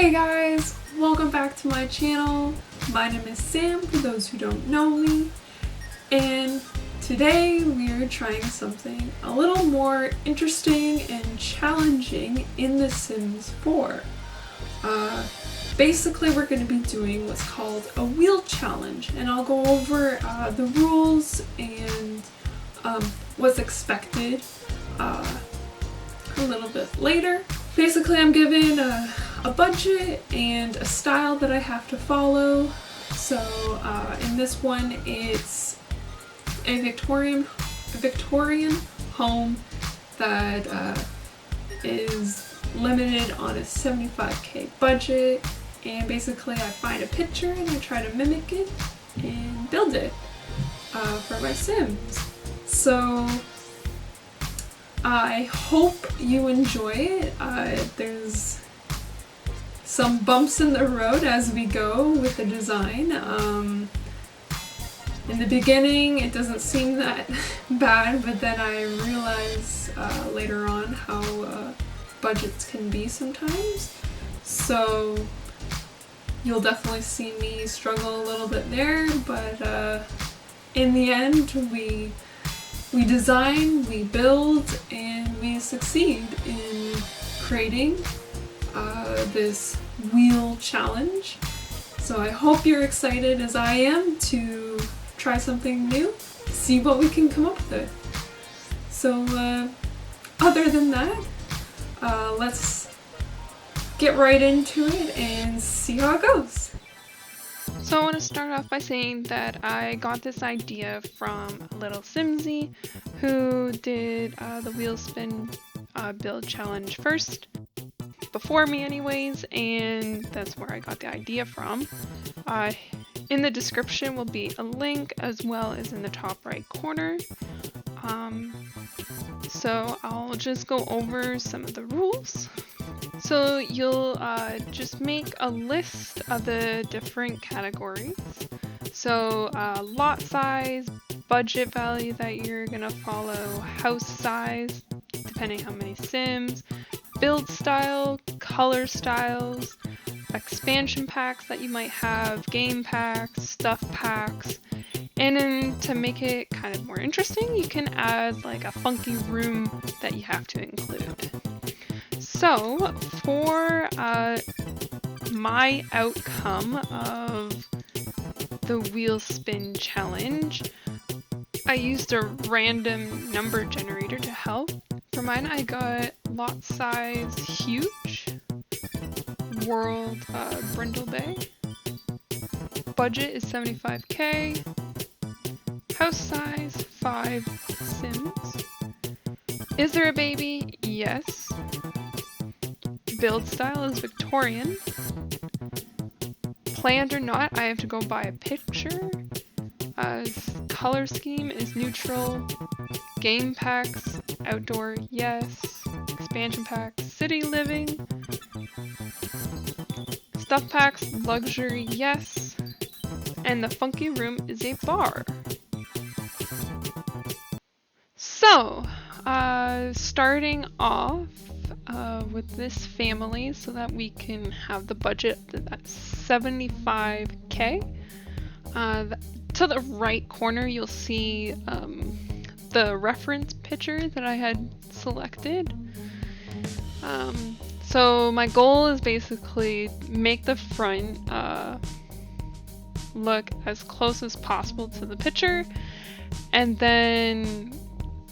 Hey guys, welcome back to my channel. My name is Sam, for those who don't know me, and today we are trying something a little more interesting and challenging in The Sims 4. Basically we're going to be doing what's called a wheel challenge, and I'll go over the rules and what's expected a little bit later. Basically I'm given a budget and a style that I have to follow. So in this one it's a Victorian home that is limited on a 75k budget, and basically I find a picture and I try to mimic it and build it for my Sims. So I hope you enjoy it. There's some bumps in the road as we go with the design. In the beginning it doesn't seem that bad, but then I realize later on how budgets can be sometimes. So you'll definitely see me struggle a little bit there, but in the end we design, we build, and we succeed in creating this wheel challenge. So I hope you're excited as I am to try something new, see what we can come up with. So other than that, let's get right into it and see how it goes. So I want to start off by saying that I got this idea from Lilsimsie, who did the wheel spin build challenge first, before me anyways, and that's where I got the idea from. In the description will be a link, as well as in the top right corner. So I'll just go over some of the rules. So you'll just make a list of the different categories. So lot size, budget value that you're gonna follow, house size, depending how many Sims, build style, color styles, expansion packs that you might have, game packs, stuff packs, and then to make it kind of more interesting, you can add like a funky room that you have to include. So for my outcome of the wheel spin challenge, I used a random number generator to help. For mine I got lot size huge, world Brindleton Bay, budget is 75k, house size 5 Sims, is there a baby? Yes. Build style is Victorian. Planned or not, I have to go buy a picture. Color scheme is neutral. Game packs, outdoor, yes. Expansion packs, city living. Stuff packs, luxury, yes. And the funky room is a bar. So, starting off with this family so that we can have the budget that's 75k. To the right corner you'll see the reference picture that I had selected. So my goal is basically make the front look as close as possible to the picture, and then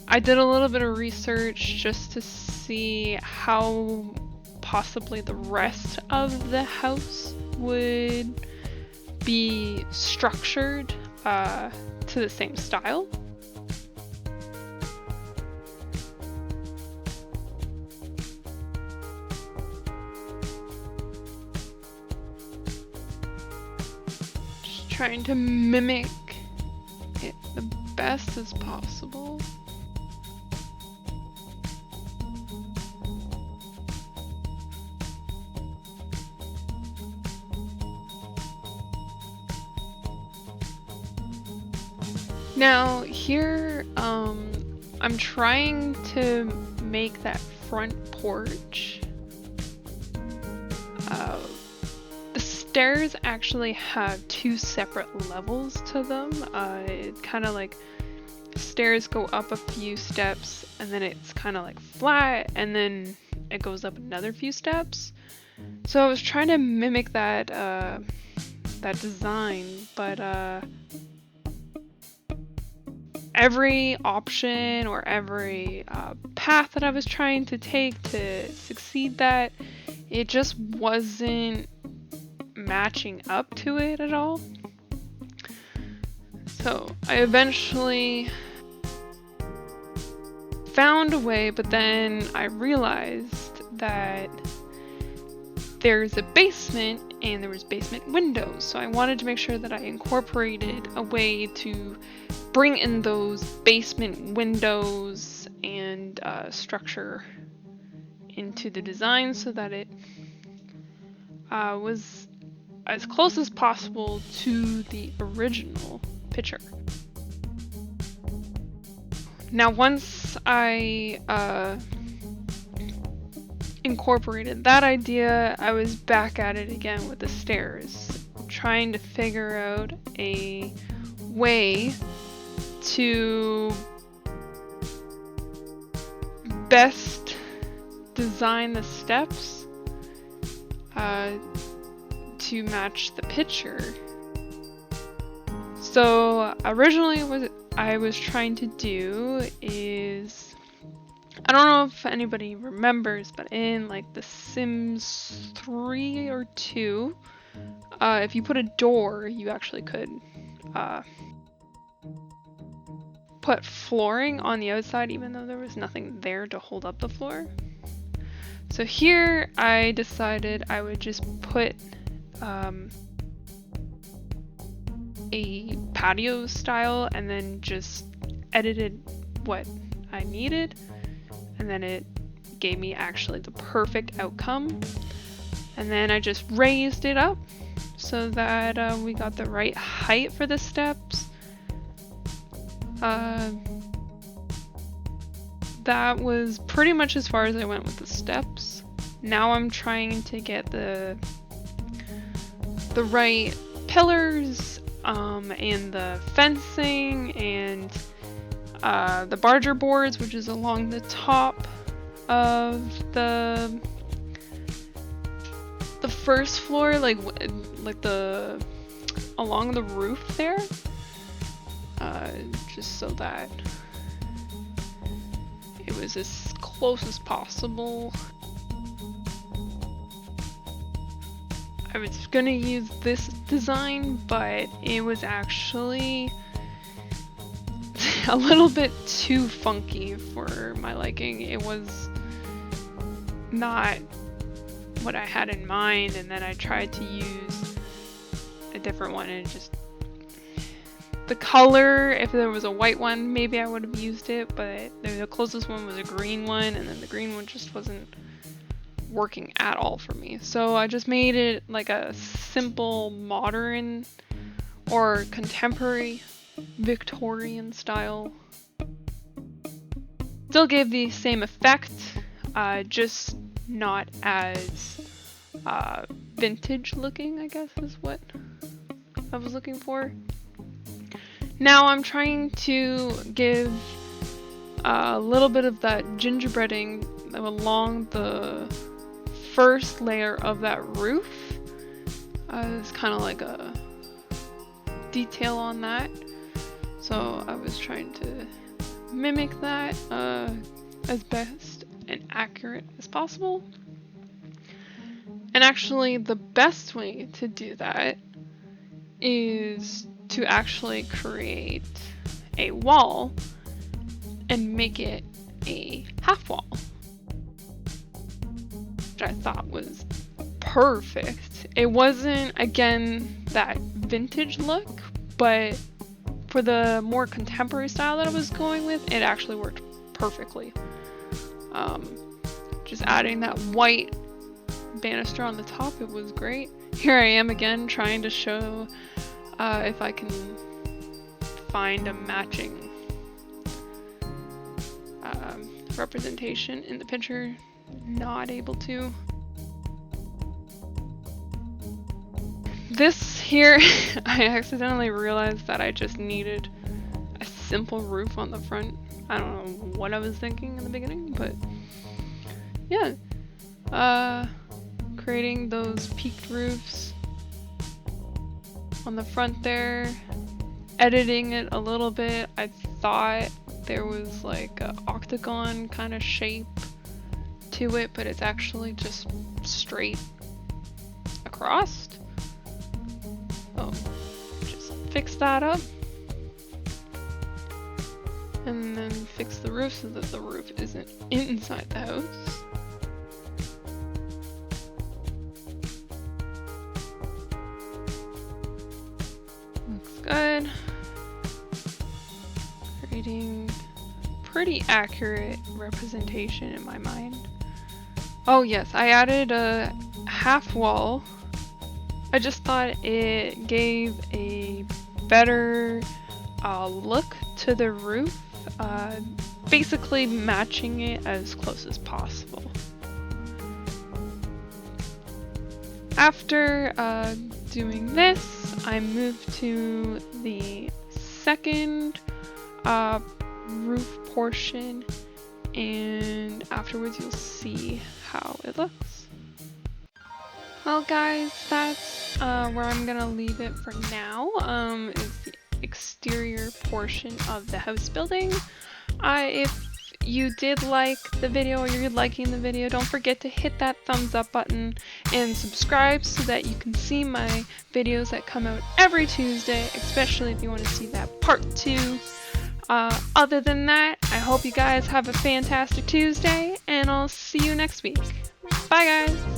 I did a little bit of research just to see how possibly the rest of the house would be structured to the same style. Just trying to mimic it the best as possible. Now here, I'm trying to make that front porch stairs actually have two separate levels to them. It kind of like stairs go up a few steps and then it's kind of like flat and then it goes up another few steps. So I was trying to mimic that that design, but every option or every path that I was trying to take to succeed that, it just wasn't matching up to it at all. So I eventually found a way, but then I realized that there's a basement and there was basement windows. So I wanted to make sure that I incorporated a way to bring in those basement windows and structure into the design so that it was as close as possible to the original picture. Now once I incorporated that idea, I was back at it again with the stairs, trying to figure out a way to best design the steps to match the picture. So originally what I was trying to do is, I don't know if anybody remembers, but in like The Sims 3 or 2, if you put a door, you actually could put flooring on the outside even though there was nothing there to hold up the floor. So here I decided I would just put a patio style and then just edited what I needed, and then it gave me actually the perfect outcome. And then I just raised it up so that we got the right height for the steps. That was pretty much as far as I went with the steps. Now I'm trying to get the right pillars and the fencing and the barger boards, which is along the top of the first floor, like the along the roof there, just so that it was as close as possible. I was gonna use this design, but it was actually a little bit too funky for my liking. It was not what I had in mind, and then I tried to use a different one and just the color, if there was a white one maybe I would have used it, but the closest one was a green one, and then the green one just wasn't working at all for me. So I just made it like a simple modern or contemporary Victorian style. Still gave the same effect, just not as vintage looking, I guess is what I was looking for. Now I'm trying to give a little bit of that gingerbreading along the first layer of that roof. It's kind of like a detail on that. So I was trying to mimic that as best and accurate as possible. And actually the best way to do that is to actually create a wall and make it a half wall, which I thought was perfect. It wasn't, again, that vintage look, but for the more contemporary style that I was going with, it actually worked perfectly. Just adding that white banister on the top, it was great. Here I am again trying to show if I can find a matching representation in the picture. Not able to. this here, I accidentally realized that I just needed a simple roof on the front. I don't know what I was thinking in the beginning, but yeah. Creating those peaked roofs on the front there. Editing it a little bit. I thought there was like an octagon kind of shape to it, but it's actually just straight across. So just fix that up. And then fix the roof so that the roof isn't inside the house. Looks good. Creating pretty accurate representation in my mind. Oh yes, I added a half wall. I just thought it gave a better look to the roof, basically matching it as close as possible. After doing this, I moved to the second roof portion, and afterwards you'll see how it looks. Well guys, that's where I'm gonna leave it for now. Is the exterior portion of the house building. If you did like the video or you're liking the video, don't forget to hit that thumbs up button and subscribe so that you can see my videos that come out every Tuesday, especially if you want to see that part 2. Other than that, I hope you guys have a fantastic Tuesday, and I'll see you next week. Bye guys!